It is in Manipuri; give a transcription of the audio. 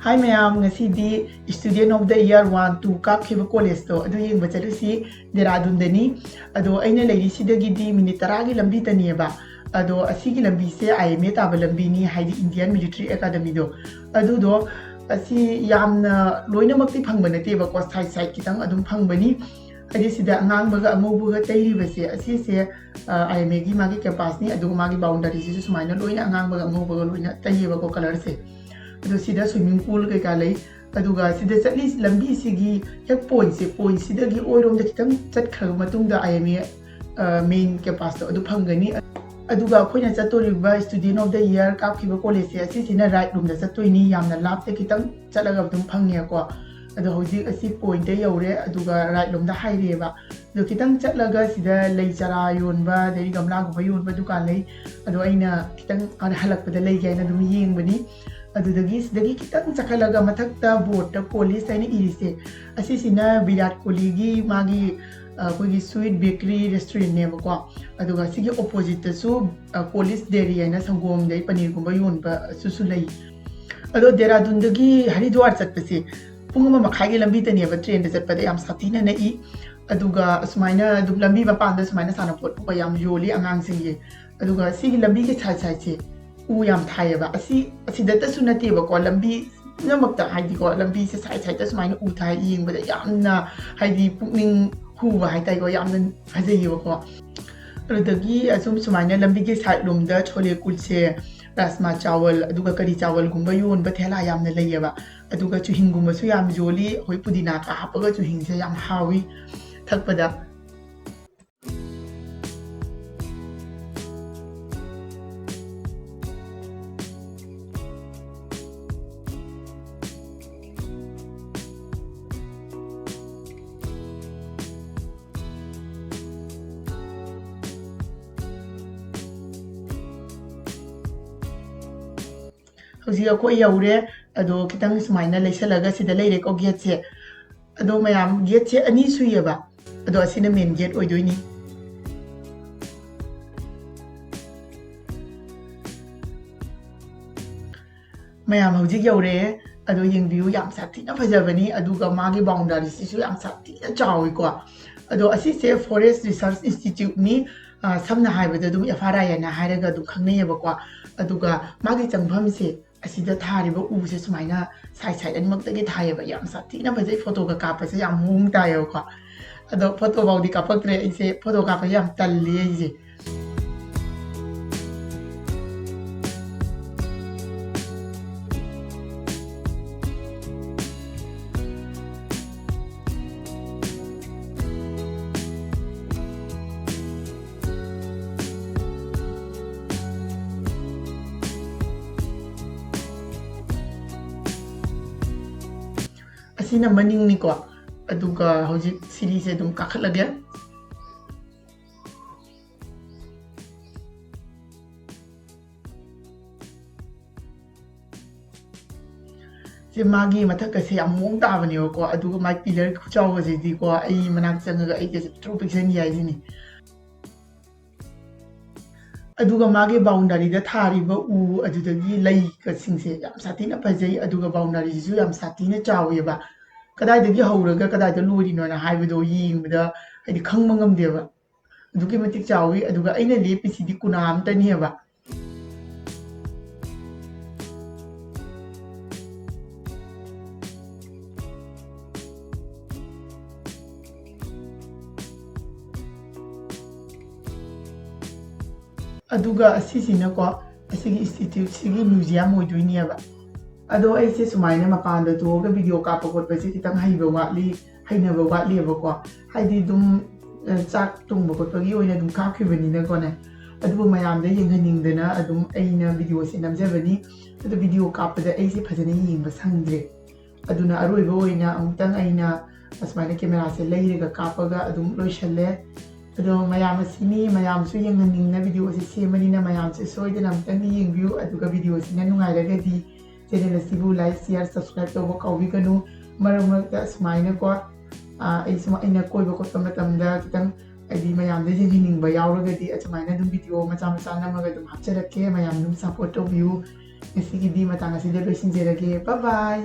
Hi ma'am, Ngashidi, student of the year 1 to kaapkhiba college to adu yengba chalusi Dehradun dani ado aina leiri sidagidi minute 10 gi lambi tanieba ado asigi lambi se IMA taba lambi ni haidi Indian Military Academy do adu do asi yamna loina makti phangba nateba ko side kitang adum phangbani adi sida angang baga amobuga tairi base asi se IMA gi magi capacity adu magi boundary si sumaina loina angang baga amobuga loina tayeba ko color se ado sida swimming pool kai ka lei aduga sida chatli lambi sigi hek point sida gi oirom da kitang chat khag matung da IMA main capacity adu phangani aduga khoina chatoriba student of the year kaapkhiba college se asi sina right room da chatoini yamna lap te kitang chalaga dum phangye ko ado hoji asi point te yaure aduga right room da haire ba do kitang chatlaga sida lei chara yonba dei gamla gu yonba dukan lei ado aina kitang halak pada lei gaina dum yengbani adudagi kitang chakalaga mathakta board ta police aina irise asisina Virat Kohli gi magi kogi sweet bakery restaurant ne ko aduga sigi opposite ta su police dairy aina sangom dai paneer gumba yonba susu lai ado Dehradun dagi Haridwar chatpase pungama makhai gi lambi ta ne ba train da chatpada yam satina na i aduga asmaina dum lambi ba panda asmaina sana pot ko yam yoli angang singi aduga sigi lambi gi chai che u yam thaiba asida ta sunati ba ko lambi namakta haidi ko lambi se sai ta sumaina u thai yeng ba yamna haidi pukning hu ba hai tai ko yamna hajai ba ko adagi asum sumaina lambi ge sai lum da chole kulse rasma chawal aduga kari chawal gumba yon ba thela yamna leiya ba aduga chu hingum su yam joli hoi pudina ka hapaga chu hing se yam hawi thakpada Hoji ko yaure ado kitang sumaina leisalaga sida leire ko gate se ado mayam gate se ani suyeba ado asina main gate oidoini mayam hoji yaure ado yengbiu yam sati na fajabani aduga magi boundary sisu yam sati na chawi ko ado asi se Forest Research Institute ni samna haibada dum FRI na hairaga dum khangneyeba ko aduga magi changpham se asida thariba u se sumaina sai ani makta ge thayeba yam sati na bajai photo ka kapa se yam hung tayo ko ado photo baudi kapaktre ise photo kapa yam talle ise asina maning ni ko aduga hoji series dum kakhalage se magi mathak se among ta bani ko aduga mai pillar khuchaw je di ko ai manak changaga ai je tropiction yai jini aduga magi boundary da thariba u adudagi lei ka singse yam satina phajai aduga boundary ju yam satina chaweba kadai dagi hauraga kadai da lorino na haibido yingda haidi khangma ngamdeba adugi matik chawi aduga aina lepi sidi kunam taniyeba aduga asisina ko asigi institute sigi museum oidoiniaba ado aise sumaina mapanda to ga video ka pakot pa si kitang haiba watli hainaba watli ba ko haidi dum chak tung ba ko gi oina dum ka khibani na ko ne adu mayam da yenghaningdana adum aina video se namjabani adu video ka pa da aise phajana yengba sangdre aduna aroiba oina amtang aina asmaina camera se leirega kapaga adum loishalle ado mayam asini mayam su yenghaningna video se semani na mayam se soidana amtang yengbiu aduga video se na nungairaga di channel asibu like share subscribe to ba kawi kanu maramrakta asmaina ko ai suma ina koi ba ko tamda kitang adi mayam de jing ba yauraga di asmaina dum video macha namagaga dum hapcharakke mayam dum support to view ꯉꯁꯤꯒꯤꯗꯤ ꯃꯇꯥꯡ ꯑꯁꯤꯗ ꯂꯣꯏꯁꯤꯟꯖꯔꯒꯦ ꯕꯥꯏ ꯕꯥꯏ